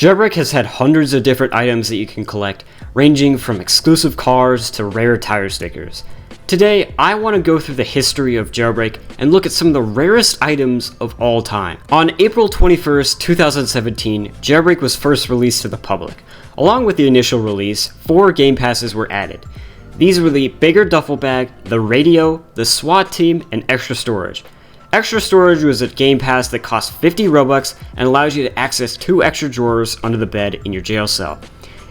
Jailbreak has had hundreds of different items that you can collect, ranging from exclusive cars to rare tire stickers. Today, I want to go through the history of Jailbreak and look at some of the rarest items of all time. On April 21st, 2017, Jailbreak was first released to the public. Along with the initial release, 4 game passes were added. These were the bigger duffel bag, the radio, the SWAT team, and extra storage. Extra storage was a game pass that cost 50 Robux and allows you to access 2 extra drawers under the bed in your jail cell.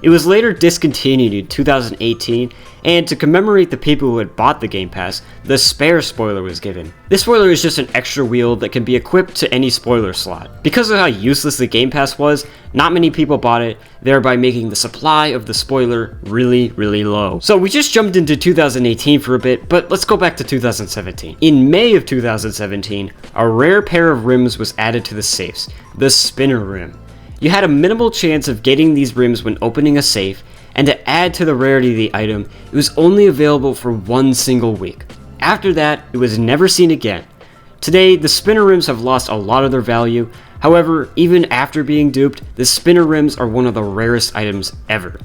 It was later discontinued in 2018, and to commemorate the people who had bought the game pass, the spare spoiler was given. This spoiler is just an extra wheel that can be equipped to any spoiler slot. Because of how useless the game pass was, not many people bought it, thereby making the supply of the spoiler really low. So we just jumped into 2018 for a bit, but let's go back to 2017. In May of 2017, a rare pair of rims was added to the safes, the spinner rim. You had a minimal chance of getting these rims when opening a safe, and to add to the rarity of the item, it was only available for 1 single week. After that, it was never seen again. Today, the spinner rims have lost a lot of their value. However, even after being duped, the spinner rims are one of the rarest items ever.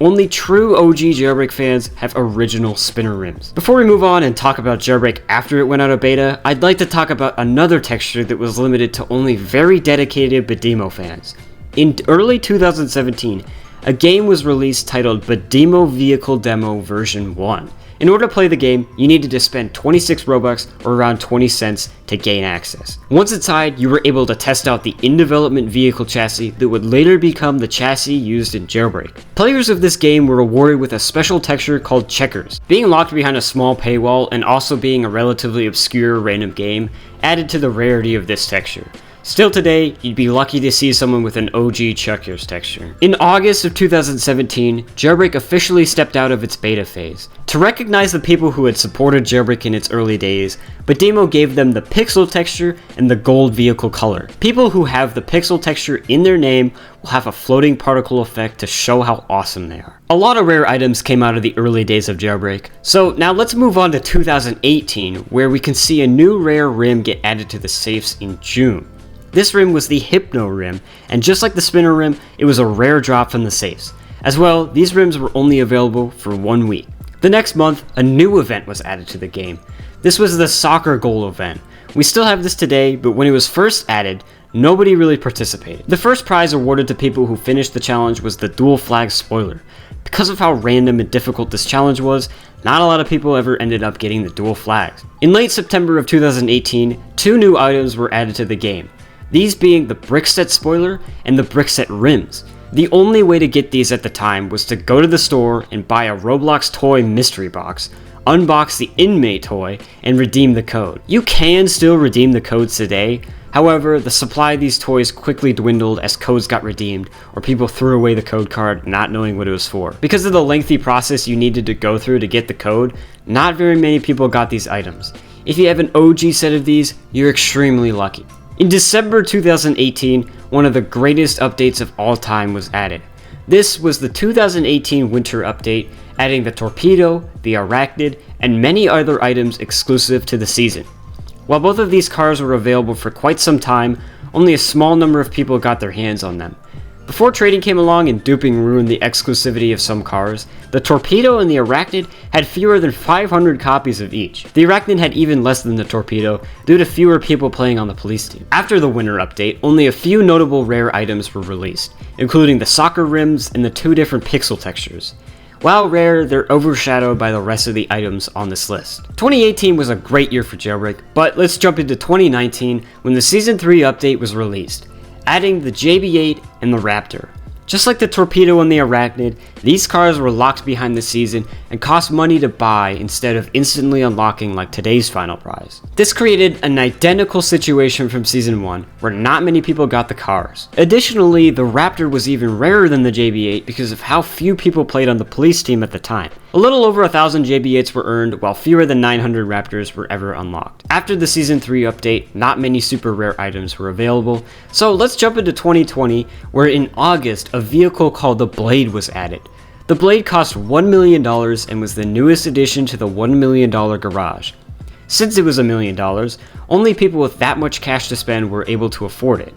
Only true OG Jailbreak fans have original spinner rims. Before we move on and talk about Jailbreak after it went out of beta, I'd like to talk about another texture that was limited to only very dedicated Badimo fans. In early 2017, a game was released titled Badimo Vehicle Demo version 1. In order to play the game, you needed to spend 26 Robux or around 20 cents to gain access. Once inside, you were able to test out the in-development vehicle chassis that would later become the chassis used in Jailbreak. Players of this game were rewarded with a special texture called Checkers. Being locked behind a small paywall and also being a relatively obscure random game added to the rarity of this texture. Still today, you'd be lucky to see someone with an OG Checkers texture. In August of 2017, Jailbreak officially stepped out of its beta phase. To recognize the people who had supported Jailbreak in its early days, Badimo gave them the pixel texture and the gold vehicle color. People who have the pixel texture in their name will have a floating particle effect to show how awesome they are. A lot of rare items came out of the early days of Jailbreak. So now let's move on to 2018, where we can see a new rare rim get added to the safes in June. This rim was the Hypno rim, and just like the spinner rim, it was a rare drop from the safes. As well, these rims were only available for 1 week. The next month, a new event was added to the game. This was the soccer goal event. We still have this today, but when it was first added, nobody really participated. The first prize awarded to people who finished the challenge was the dual flag spoiler. Because of how random and difficult this challenge was, not a lot of people ever ended up getting the dual flags. In late September of 2018, 2 new items were added to the game. These being the Brickset spoiler and the Brickset rims. The only way to get these at the time was to go to the store and buy a Roblox toy mystery box, unbox the inmate toy, and redeem the code. You can still redeem the codes today, however, the supply of these toys quickly dwindled as codes got redeemed, or people threw away the code card not knowing what it was for. Because of the lengthy process you needed to go through to get the code, not very many people got these items. If you have an OG set of these, you're extremely lucky. In December 2018, one of the greatest updates of all time was added. This was the 2018 winter update, adding the torpedo, the arachnid, and many other items exclusive to the season. While both of these cars were available for quite some time, only a small number of people got their hands on them. Before trading came along and duping ruined the exclusivity of some cars, the torpedo and the arachnid had fewer than 500 copies of each. The arachnid had even less than the torpedo due to fewer people playing on the police team. After the winter update, only a few notable rare items were released, including the soccer rims and the 2 different pixel textures. While rare, they're overshadowed by the rest of the items on this list. 2018 was a great year for Jailbreak, but let's jump into 2019 when the Season 3 update was released, adding the JB8 and the Raptor. Just like the torpedo and the arachnid, these cars were locked behind the season and cost money to buy instead of instantly unlocking like today's final prize. This created an identical situation from Season 1, where not many people got the cars. Additionally, the Raptor was even rarer than the JB8 because of how few people played on the police team at the time. A little over 1,000 JB8s were earned, while fewer than 900 Raptors were ever unlocked. After the Season 3 update, not many super rare items were available, so let's jump into 2020, where in August, a vehicle called the Blade was added. The Blade cost $1 million and was the newest addition to the $1 million garage. Since it was $1 million, only people with that much cash to spend were able to afford it.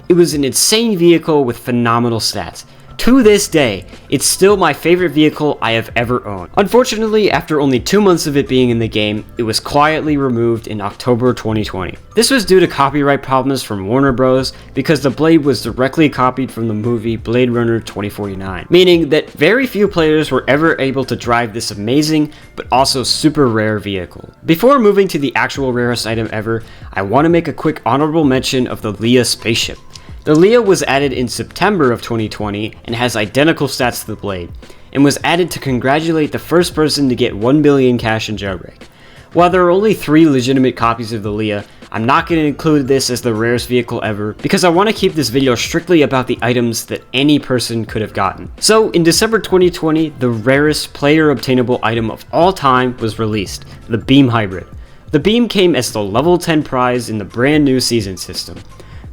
It was an insane vehicle with phenomenal stats. To this day, it's still my favorite vehicle I have ever owned. Unfortunately, after only 2 months of it being in the game, it was quietly removed in October 2020. This was due to copyright problems from Warner Bros. Because the blade was directly copied from the movie Blade Runner 2049, meaning that very few players were ever able to drive this amazing but also super rare vehicle. Before moving to the actual rarest item ever, I want to make a quick honorable mention of the Lia Spaceship. The Lia was added in September of 2020 and has identical stats to the blade, and was added to congratulate the first person to get 1 billion cash in Jailbreak. While there are only 3 legitimate copies of the Lia, I'm not going to include this as the rarest vehicle ever because I want to keep this video strictly about the items that any person could have gotten. So in December 2020, the rarest player obtainable item of all time was released, the Beam Hybrid. The Beam came as the level 10 prize in the brand new season system.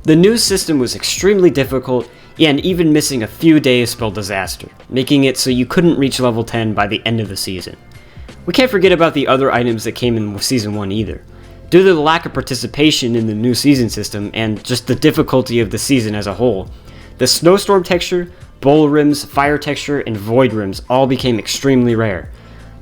The new system was extremely difficult, and even missing a few days spelled disaster, making it so you couldn't reach level 10 by the end of the season. We can't forget about the other items that came in Season 1 either. Due to the lack of participation in the new season system, and just the difficulty of the season as a whole, the Snowstorm texture, Bowl Rims, Fire texture, and Void Rims all became extremely rare.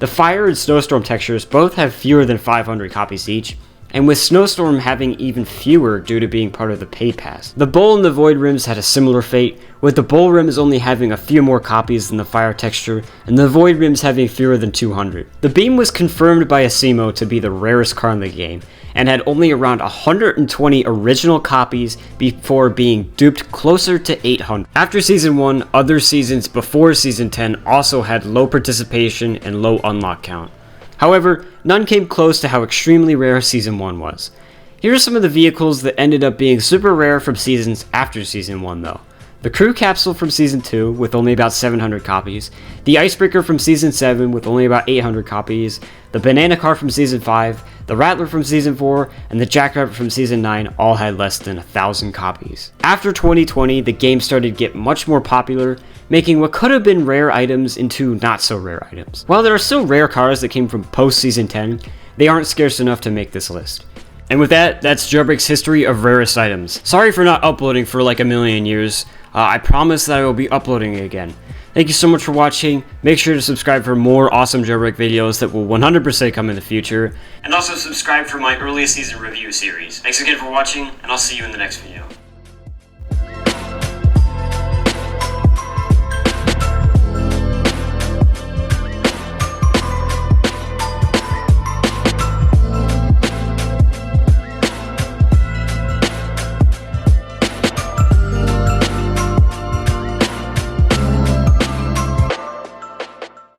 The Fire and Snowstorm textures both have fewer than 500 copies each, and with Snowstorm having even fewer due to being part of the paid pass. The Bowl and the Void Rims had a similar fate, with the Bowl Rims only having a few more copies than the Fire texture, and the Void Rims having fewer than 200. The Beam was confirmed by Asimo to be the rarest car in the game, and had only around 120 original copies before being duped closer to 800. After Season 1, other seasons before Season 10 also had low participation and low unlock count. However, none came close to how extremely rare Season 1 was. Here are some of the vehicles that ended up being super rare from seasons after Season 1 though. The Crew Capsule from Season 2 with only about 700 copies, the Icebreaker from Season 7 with only about 800 copies, the Banana Car from Season 5, the Rattler from Season 4, and the Jackrabbit from Season 9 all had less than 1,000 copies. After 2020, the game started to get much more popular, making what could have been rare items into not so rare items. While there are still rare cars that came from post Season 10, they aren't scarce enough to make this list. And with that, that's Jailbreak's history of rarest items. Sorry for not uploading for like a million years. I promise that I will be uploading again. Thank you so much for watching. Make sure to subscribe for more awesome Jailbreak videos that will 100% come in the future. And also subscribe for my early season review series. Thanks again for watching, and I'll see you in the next video.